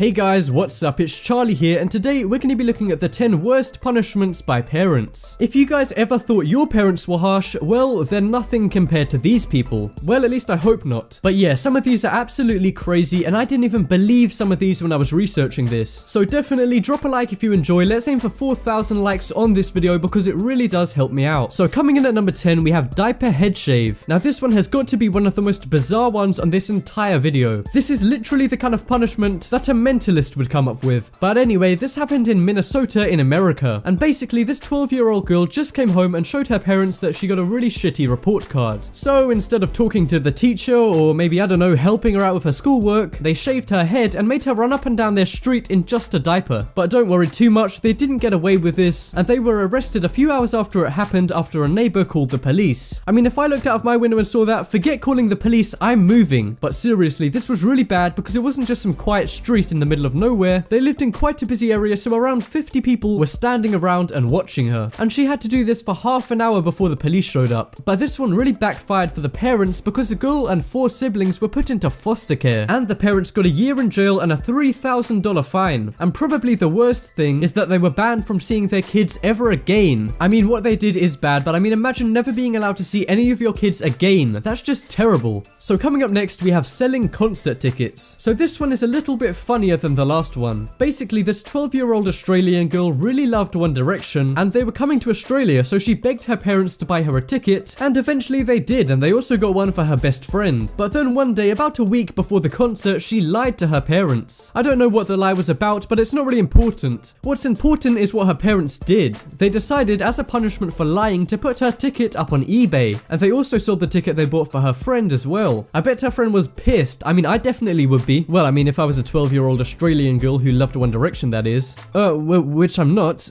Hey guys, what's up? It's Charlie here, and today we're going to be looking at the 10 worst punishments by parents. If you guys ever thought your parents were harsh, well, they're nothing compared to these people. Well, at least I hope not. But yeah, some of these are absolutely crazy, and I didn't even believe some of these when I was researching this. So definitely drop a like if you enjoy. Let's aim for 4,000 likes on this video because it really does help me out. So coming in at number 10, we have diaper head shave. Now this one has got to be one of the most bizarre ones on this entire video. This is literally the kind of punishment that a mentalist would come up with. But anyway, this happened in Minnesota in America, and basically this 12-year-old girl just came home and showed her parents that she got a really shitty report card. So instead of talking to the teacher or maybe, I don't know, helping her out with her schoolwork, they shaved her head and made her run up and down their street in just a diaper. But don't worry too much, they didn't get away with this, and they were arrested a few hours after it happened after a neighbor called the police. I mean, if I looked out of my window and saw that, forget calling the police, I'm moving. But seriously, this was really bad because it wasn't just some quiet street in the middle of nowhere. They lived in quite a busy area, so around 50 people were standing around and watching her. And she had to do this for half an hour before the police showed up. But this one really backfired for the parents because the girl and 4 siblings were put into foster care. And the parents got a year in jail and a $3,000 fine. And probably the worst thing is that they were banned from seeing their kids ever again. I mean, what they did is bad, but I mean, imagine never being allowed to see any of your kids again. That's just terrible. So coming up next, we have selling concert tickets. So this one is a little bit funnier than the last one. Basically, this 12-year-old Australian girl really loved One Direction, and they were coming to Australia, so she begged her parents to buy her a ticket, and eventually they did, and they also got one for her best friend. But then one day, about a week before the concert, she lied to her parents. I don't know what the lie was about, but it's not really important. What's important is what her parents did. They decided, as a punishment for lying, to put her ticket up on eBay, and they also sold the ticket they bought for her friend as well. I bet her friend was pissed. I mean, I definitely would be. Well, I mean, if I was a 12-year-old Australian girl who loved One Direction, that is. Which I'm not.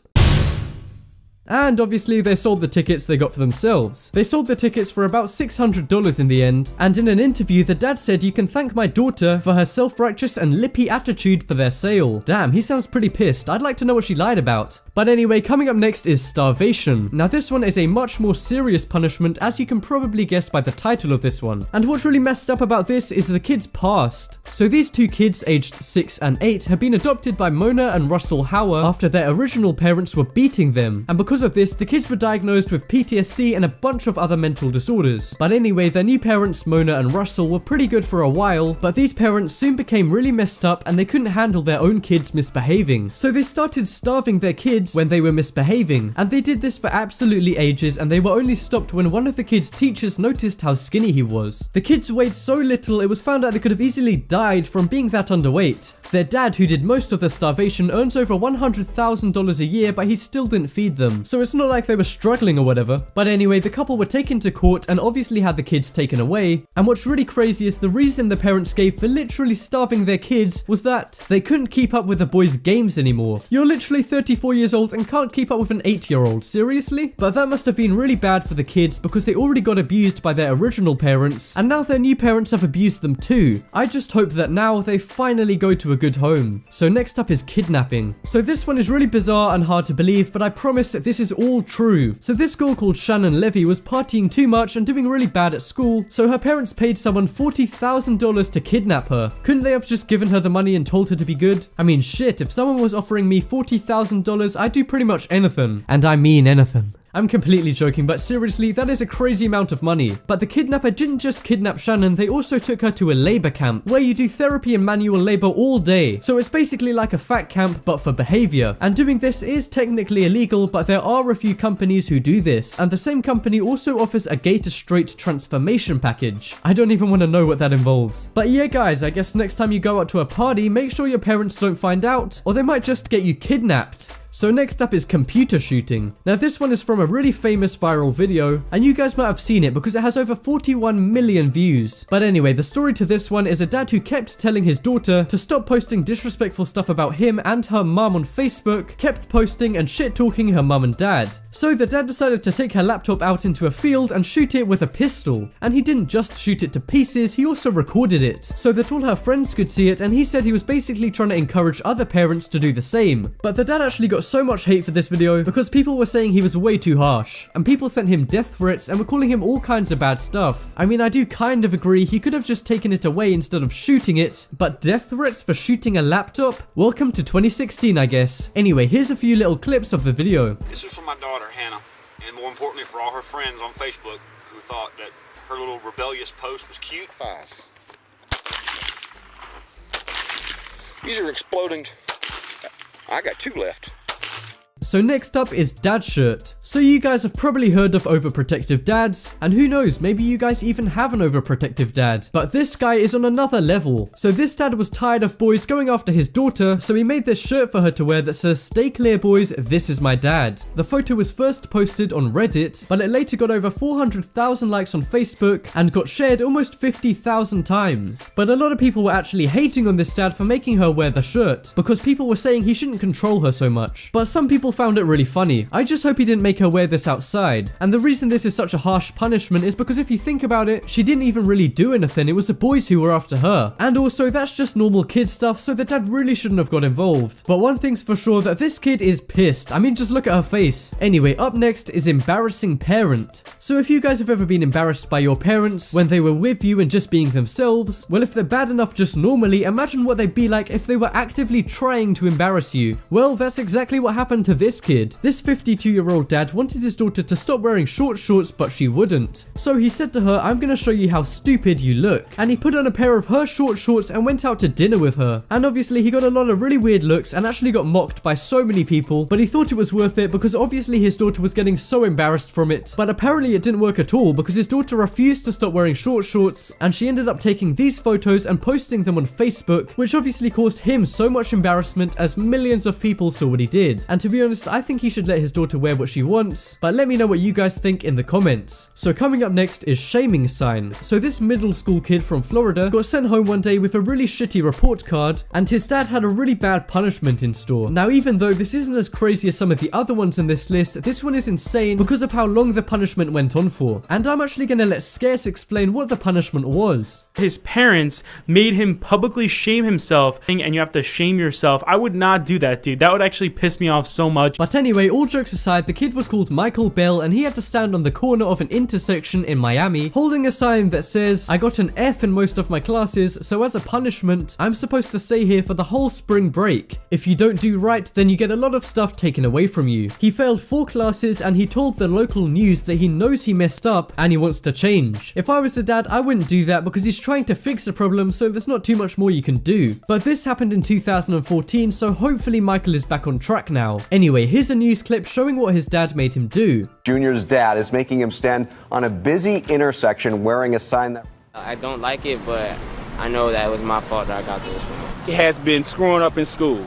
And obviously they sold the tickets they got for themselves. They sold the tickets for about $600 in the end, and in an interview the dad said, "You can thank my daughter for her self-righteous and lippy attitude for their sale." Damn, he sounds pretty pissed. I'd like to know what she lied about. But anyway, coming up next is starvation. Now this one is a much more serious punishment, as you can probably guess by the title of this one. And what's really messed up about this is the kids' past. So these 2 kids aged 6 and 8 have been adopted by Mona and Russell Hauer after their original parents were beating them. And because of this, the kids were diagnosed with PTSD and a bunch of other mental disorders. But anyway, their new parents, Mona and Russell, were pretty good for a while, but these parents soon became really messed up and they couldn't handle their own kids misbehaving. So they started starving their kids when they were misbehaving, and they did this for absolutely ages, and they were only stopped when one of the kids' teachers noticed how skinny he was. The kids weighed so little, it was found out they could have easily died from being that underweight. Their dad, who did most of the starvation, earns over $100,000 a year, but he still didn't feed them. So it's not like they were struggling or whatever. But anyway, the couple were taken to court and obviously had the kids taken away. And what's really crazy is the reason the parents gave for literally starving their kids was that they couldn't keep up with the boys' games anymore. You're literally 34 years old and can't keep up with an 8-year-old, seriously? But that must have been really bad for the kids because they already got abused by their original parents, and now their new parents have abused them too. I just hope that now they finally go to a good home. So next up is kidnapping. So this one is really bizarre and hard to believe, but I promise that this is all true. So this girl called Shannon Levy was partying too much and doing really bad at school, so her parents paid someone $40,000 to kidnap her. Couldn't they have just given her the money and told her to be good? I mean, shit, if someone was offering me $40,000, I'd do pretty much anything. And I mean anything. I'm completely joking, but seriously, that is a crazy amount of money. But the kidnapper didn't just kidnap Shannon, they also took her to a labor camp where you do therapy and manual labor all day. So it's basically like a fat camp, but for behavior. And doing this is technically illegal, but there are a few companies who do this. And the same company also offers a gay to straight transformation package. I don't even want to know what that involves. But yeah guys, I guess next time you go out to a party, make sure your parents don't find out, or they might just get you kidnapped. So next up is computer shooting. Now this one is from a really famous viral video, and you guys might have seen it because it has over 41 million views. But anyway, the story to this one is a dad who kept telling his daughter to stop posting disrespectful stuff about him and her mum on Facebook, kept posting and shit talking her mum and dad. So the dad decided to take her laptop out into a field and shoot it with a pistol. And he didn't just shoot it to pieces, he also recorded it so that all her friends could see it, and he said he was basically trying to encourage other parents to do the same. But the dad actually got so much hate for this video because people were saying he was way too harsh, and people sent him death threats and were calling him all kinds of bad stuff. I mean, I do kind of agree, he could have just taken it away instead of shooting it, but death threats for shooting a laptop? Welcome to 2016, I guess. Anyway, here's a few little clips of the video. This is for my daughter, Hannah, and more importantly for all her friends on Facebook who thought that her little rebellious post was cute. 5. These are exploding. I got 2 left. So next up is dad shirt. So you guys have probably heard of overprotective dads, and who knows, maybe you guys even have an overprotective dad. But this guy is on another level. So this dad was tired of boys going after his daughter, so he made this shirt for her to wear that says, "Stay clear boys, this is my dad." The photo was first posted on Reddit, but it later got over 400,000 likes on Facebook and got shared almost 50,000 times. But a lot of people were actually hating on this dad for making her wear the shirt, because people were saying he shouldn't control her so much. But some people found it really funny. I just hope he didn't make her wear this outside. And the reason this is such a harsh punishment is because if you think about it, she didn't even really do anything. It was the boys who were after her. And also, that's just normal kid stuff, so the dad really shouldn't have got involved. But one thing's for sure, that this kid is pissed. I mean, just look at her face. Anyway, up next is embarrassing parent. So if you guys have ever been embarrassed by your parents when they were with you and just being themselves, well, if they're bad enough just normally, imagine what they'd be like if they were actively trying to embarrass you. Well, that's exactly what happened to this kid. This 52-year-old dad wanted his daughter to stop wearing short shorts, but she wouldn't. So he said to her, "I'm gonna show you how stupid you look." And he put on a pair of her short shorts and went out to dinner with her. And obviously he got a lot of really weird looks and actually got mocked by so many people, but he thought it was worth it because obviously his daughter was getting so embarrassed from it. But apparently it didn't work at all because his daughter refused to stop wearing short shorts, and she ended up taking these photos and posting them on Facebook, which obviously caused him so much embarrassment as millions of people saw what he did. And to be honest, I think he should let his daughter wear what she wants, but let me know what you guys think in the comments. So coming up next is shaming sign. So this middle school kid from Florida got sent home one day with a really shitty report card, and his dad had a really bad punishment in store. Now, even though this isn't as crazy as some of the other ones in this list, this one is insane because of how long the punishment went on for. And I'm actually gonna let Scarce explain what the punishment was. His parents made him publicly shame himself, and you have to shame yourself. I would not do that, dude. That would actually piss me off so much. But anyway, all jokes aside, the kid was called Michael Bell, and he had to stand on the corner of an intersection in Miami holding a sign that says, "I got an F in most of my classes, so as a punishment, I'm supposed to stay here for the whole spring break. If you don't do right, then you get a lot of stuff taken away from you." He failed 4 classes, and he told the local news that he knows he messed up and he wants to change. If I was the dad, I wouldn't do that because he's trying to fix the problem, so there's not too much more you can do. But this happened in 2014, so hopefully Michael is back on track now. Anyway, here's a news clip showing what his dad made him do. Junior's dad is making him stand on a busy intersection wearing a sign that... I don't like it, but I know that it was my fault that I got to this point. He has been screwing up in school.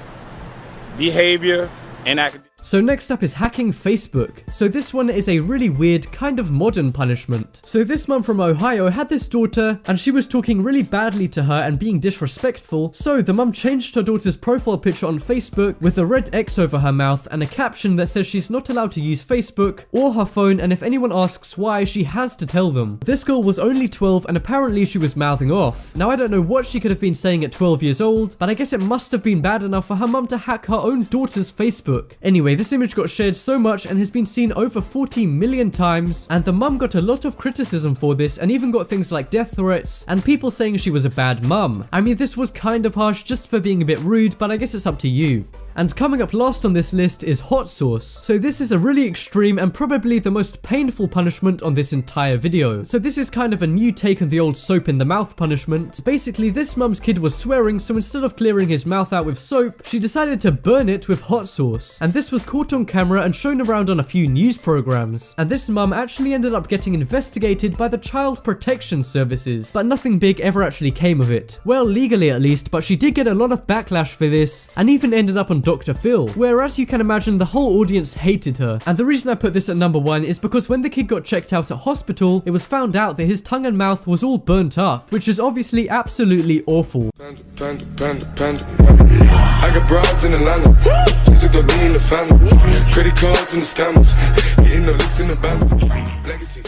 Behavior and academic. So next up is hacking Facebook. So this one is a really weird, kind of modern punishment. So this mum from Ohio had this daughter, and she was talking really badly to her and being disrespectful. So the mum changed her daughter's profile picture on Facebook with a red X over her mouth and a caption that says she's not allowed to use Facebook or her phone, and if anyone asks why, she has to tell them. This girl was only 12, and apparently she was mouthing off. Now I don't know what she could have been saying at 12 years old, but I guess it must have been bad enough for her mum to hack her own daughter's Facebook. Anyway, this image got shared so much and has been seen over 40 million times, and the mum got a lot of criticism for this and even got things like death threats and people saying she was a bad mum. I mean, this was kind of harsh just for being a bit rude, but I guess it's up to you. And coming up last on this list is hot sauce. So this is a really extreme and probably the most painful punishment on this entire video. So this is kind of a new take on the old soap in the mouth punishment. Basically, this mum's kid was swearing, so instead of clearing his mouth out with soap, she decided to burn it with hot sauce. And this was caught on camera and shown around on a few news programs. And this mum actually ended up getting investigated by the Child Protection Services, but nothing big ever actually came of it. Well, legally at least, but she did get a lot of backlash for this, and even ended up on Dr. Phil, where as you can imagine the whole audience hated her. And the reason I put this at number 1 is because when the kid got checked out at hospital, it was found out that his tongue and mouth was all burnt up, which is obviously absolutely awful. Panda. I got broads in Atlanta, just took the lean in the family, credit cards and the scammers, hitting the licks in the band, legacy.